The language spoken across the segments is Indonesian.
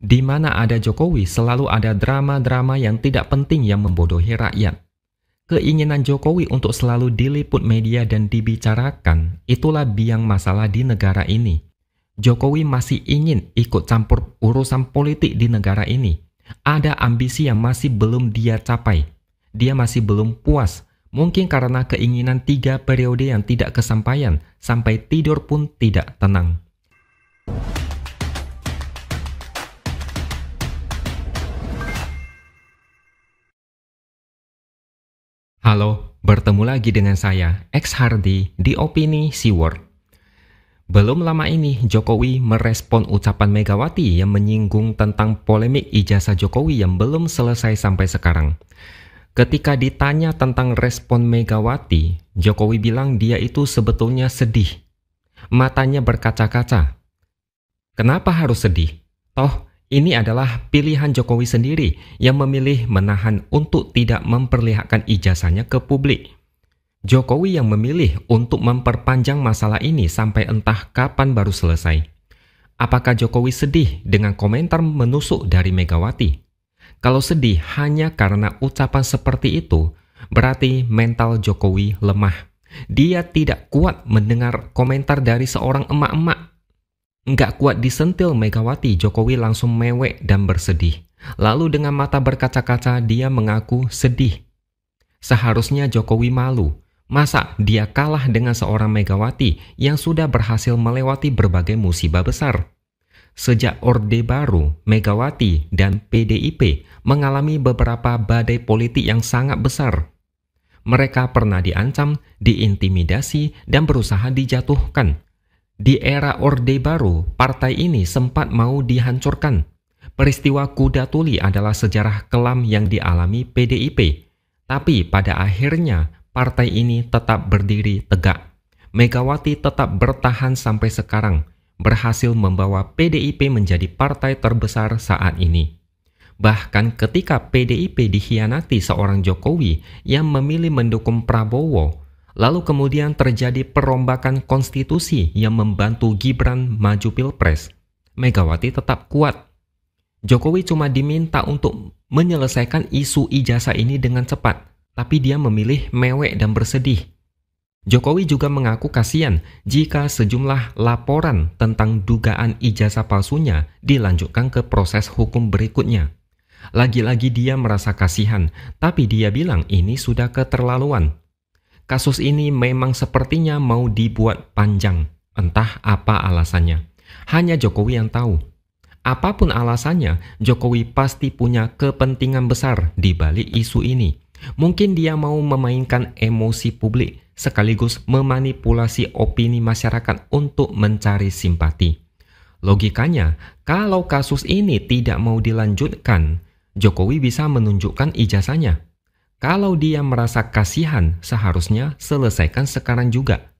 Di mana ada Jokowi, selalu ada drama-drama yang tidak penting yang membodohi rakyat. Keinginan Jokowi untuk selalu diliput media dan dibicarakan, itulah biang masalah di negara ini. Jokowi masih ingin ikut campur urusan politik di negara ini. Ada ambisi yang masih belum dia capai. Dia masih belum puas. Mungkin karena keinginan 3 periode yang tidak kesampaian, sampai tidur pun tidak tenang. Halo, bertemu lagi dengan saya, X Hardy, di Opini Seaword. Belum lama ini, Jokowi merespon ucapan Megawati yang menyinggung tentang polemik ijazah Jokowi yang belum selesai sampai sekarang. Ketika ditanya tentang respon Megawati, Jokowi bilang dia itu sebetulnya sedih. Matanya berkaca-kaca. Kenapa harus sedih? Toh, ini adalah pilihan Jokowi sendiri yang memilih menahan untuk tidak memperlihatkan ijazahnya ke publik. Jokowi yang memilih untuk memperpanjang masalah ini sampai entah kapan baru selesai. Apakah Jokowi sedih dengan komentar menusuk dari Megawati? Kalau sedih hanya karena ucapan seperti itu, berarti mental Jokowi lemah. Dia tidak kuat mendengar komentar dari seorang emak-emak. Nggak kuat disentil Megawati, Jokowi langsung mewek dan bersedih. Lalu dengan mata berkaca-kaca dia mengaku sedih. Seharusnya Jokowi malu. Masa dia kalah dengan seorang Megawati yang sudah berhasil melewati berbagai musibah besar? Sejak Orde Baru, Megawati dan PDIP mengalami beberapa badai politik yang sangat besar. Mereka pernah diancam, diintimidasi, dan berusaha dijatuhkan. Di era Orde Baru, partai ini sempat mau dihancurkan. Peristiwa Kuda Tuli adalah sejarah kelam yang dialami PDIP. Tapi pada akhirnya, partai ini tetap berdiri tegak. Megawati tetap bertahan sampai sekarang, berhasil membawa PDIP menjadi partai terbesar saat ini. Bahkan ketika PDIP dikhianati seorang Jokowi yang memilih mendukung Prabowo, lalu kemudian terjadi perombakan konstitusi yang membantu Gibran maju Pilpres, Megawati tetap kuat. Jokowi cuma diminta untuk menyelesaikan isu ijazah ini dengan cepat, tapi dia memilih mewek dan bersedih. Jokowi juga mengaku kasihan jika sejumlah laporan tentang dugaan ijazah palsunya dilanjutkan ke proses hukum berikutnya. Lagi-lagi dia merasa kasihan, tapi dia bilang ini sudah keterlaluan. Kasus ini memang sepertinya mau dibuat panjang, entah apa alasannya. Hanya Jokowi yang tahu. Apapun alasannya, Jokowi pasti punya kepentingan besar di balik isu ini. Mungkin dia mau memainkan emosi publik, sekaligus memanipulasi opini masyarakat untuk mencari simpati. Logikanya, kalau kasus ini tidak mau dilanjutkan, Jokowi bisa menunjukkan ijazahnya. Kalau dia merasa kasihan, seharusnya selesaikan sekarang juga.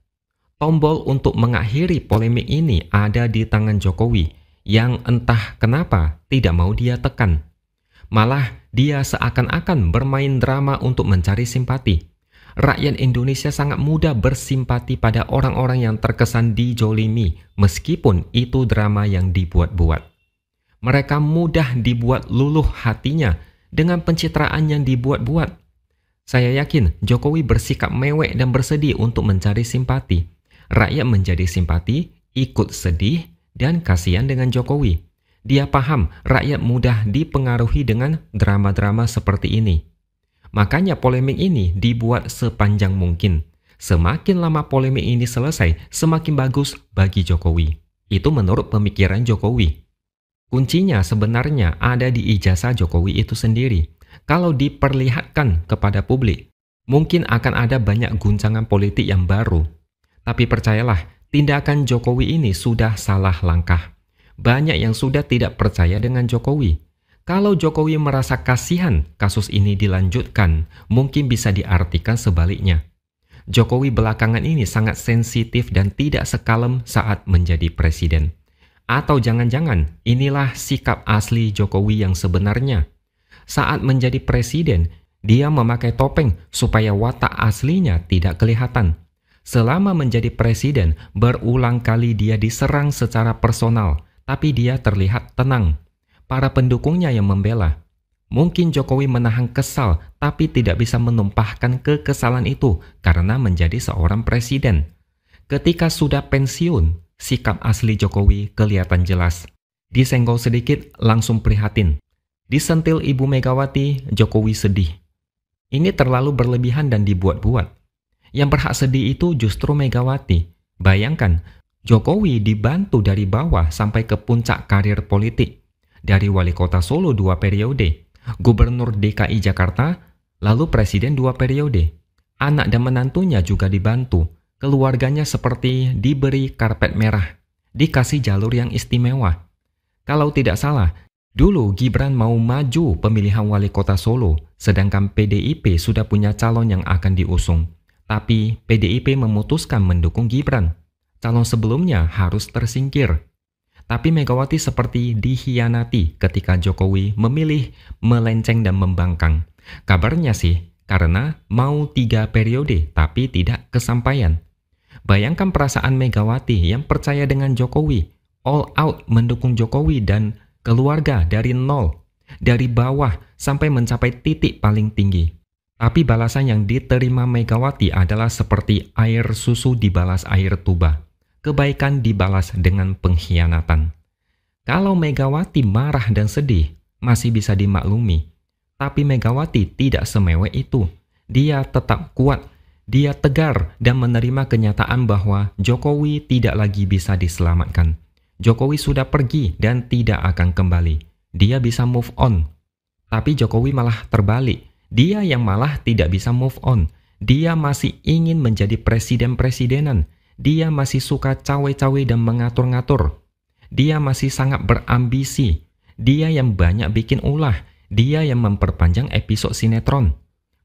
Tombol untuk mengakhiri polemik ini ada di tangan Jokowi, yang entah kenapa tidak mau dia tekan. Malah dia seakan-akan bermain drama untuk mencari simpati. Rakyat Indonesia sangat mudah bersimpati pada orang-orang yang terkesan dijolimi, meskipun itu drama yang dibuat-buat. Mereka mudah dibuat luluh hatinya dengan pencitraan yang dibuat-buat. Saya yakin Jokowi bersikap mewek dan bersedih untuk mencari simpati. Rakyat menjadi simpati, ikut sedih, dan kasihan dengan Jokowi. Dia paham rakyat mudah dipengaruhi dengan drama-drama seperti ini. Makanya polemik ini dibuat sepanjang mungkin. Semakin lama polemik ini selesai, semakin bagus bagi Jokowi. Itu menurut pemikiran Jokowi. Kuncinya sebenarnya ada di ijazah Jokowi itu sendiri. Kalau diperlihatkan kepada publik, mungkin akan ada banyak guncangan politik yang baru. Tapi percayalah, tindakan Jokowi ini sudah salah langkah. Banyak yang sudah tidak percaya dengan Jokowi. Kalau Jokowi merasa kasihan kasus ini dilanjutkan, mungkin bisa diartikan sebaliknya. Jokowi belakangan ini sangat sensitif dan tidak sekalem saat menjadi presiden. Atau jangan-jangan inilah sikap asli Jokowi yang sebenarnya. Saat menjadi presiden, dia memakai topeng supaya watak aslinya tidak kelihatan. Selama menjadi presiden, berulang kali dia diserang secara personal, tapi dia terlihat tenang. para pendukungnya yang membela. Mungkin Jokowi menahan kesal, tapi tidak bisa menumpahkan kekesalan itu karena menjadi seorang presiden. Ketika sudah pensiun, sikap asli Jokowi kelihatan jelas. Disenggol sedikit, langsung prihatin. Disentil Ibu Megawati, Jokowi sedih. Ini terlalu berlebihan dan dibuat-buat. Yang berhak sedih itu justru Megawati. Bayangkan, Jokowi dibantu dari bawah sampai ke puncak karir politik. Dari wali kota Solo 2 periode, Gubernur DKI Jakarta, lalu Presiden 2 periode. Anak dan menantunya juga dibantu. Keluarganya seperti diberi karpet merah, dikasih jalur yang istimewa. Kalau tidak salah, dulu Gibran mau maju pemilihan wali kota Solo, sedangkan PDIP sudah punya calon yang akan diusung. Tapi PDIP memutuskan mendukung Gibran. Calon sebelumnya harus tersingkir. Tapi Megawati seperti dikhianati ketika Jokowi memilih melenceng dan membangkang. Kabarnya sih karena mau 3 periode tapi tidak kesampaian. Bayangkan perasaan Megawati yang percaya dengan Jokowi, all out mendukung Jokowi dan keluarga dari nol, dari bawah sampai mencapai titik paling tinggi. Tapi balasan yang diterima Megawati adalah seperti air susu dibalas air tuba. Kebaikan dibalas dengan pengkhianatan. Kalau Megawati marah dan sedih, masih bisa dimaklumi. Tapi Megawati tidak semewek itu. Dia tetap kuat, dia tegar dan menerima kenyataan bahwa Jokowi tidak lagi bisa diselamatkan. Jokowi sudah pergi dan tidak akan kembali. Dia bisa move on. Tapi Jokowi malah terbalik. Dia yang malah tidak bisa move on. Dia masih ingin menjadi presiden-presidenan. Dia masih suka cawe-cawe dan mengatur-ngatur. Dia masih sangat berambisi. Dia yang banyak bikin ulah. Dia yang memperpanjang episode sinetron.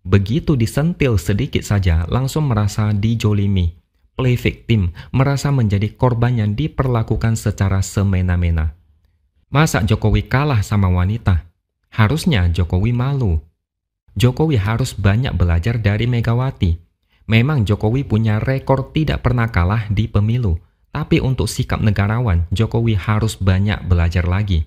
Begitu disentil sedikit saja, langsung merasa dijolimi. Play victim, merasa menjadi korban yang diperlakukan secara semena-mena. Masa Jokowi kalah sama wanita? Harusnya Jokowi malu. Jokowi harus banyak belajar dari Megawati. Memang Jokowi punya rekor tidak pernah kalah di pemilu, tapi untuk sikap negarawan, Jokowi harus banyak belajar lagi.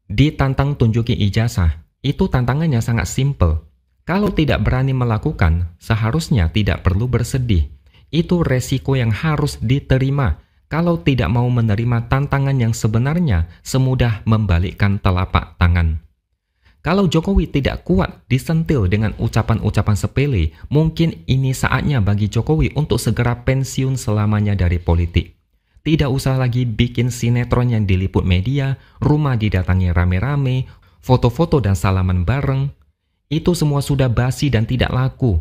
Ditantang tunjuki ijazah, itu tantangannya sangat simpel. Kalau tidak berani melakukan, seharusnya tidak perlu bersedih. Itu resiko yang harus diterima. Kalau tidak mau menerima tantangan yang sebenarnya semudah membalikkan telapak tangan. Kalau Jokowi tidak kuat disentil dengan ucapan-ucapan sepele, mungkin ini saatnya bagi Jokowi untuk segera pensiun selamanya dari politik. Tidak usah lagi bikin sinetron yang diliput media, rumah didatangi rame-rame, foto-foto dan salaman bareng. Itu semua sudah basi dan tidak laku.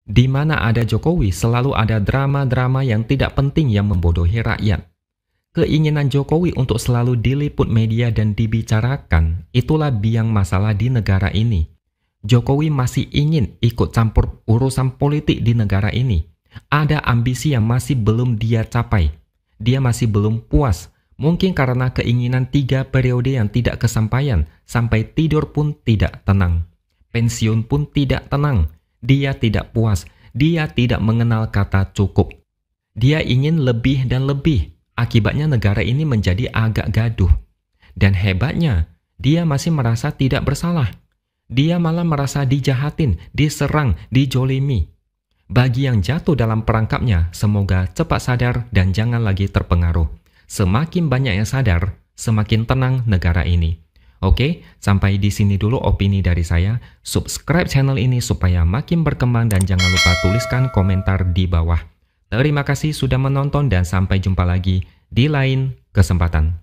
Di mana ada Jokowi, selalu ada drama-drama yang tidak penting yang membodohi rakyat. Keinginan Jokowi untuk selalu diliput media dan dibicarakan, itulah biang masalah di negara ini. Jokowi masih ingin ikut campur urusan politik di negara ini. Ada ambisi yang masih belum dia capai. Dia masih belum puas, mungkin karena keinginan 3 periode yang tidak kesampaian, sampai tidur pun tidak tenang. Pensiun pun tidak tenang. Dia tidak puas, dia tidak mengenal kata cukup. Dia ingin lebih dan lebih. Akibatnya negara ini menjadi agak gaduh. Dan hebatnya, dia masih merasa tidak bersalah. Dia malah merasa dijahatin, diserang, dijolimi. Bagi yang jatuh dalam perangkapnya, semoga cepat sadar dan jangan lagi terpengaruh. Semakin banyak yang sadar, semakin tenang negara ini. Oke, sampai di sini dulu opini dari saya. Subscribe channel ini supaya makin berkembang dan jangan lupa tuliskan komentar di bawah. Terima kasih sudah menonton dan sampai jumpa lagi di lain kesempatan.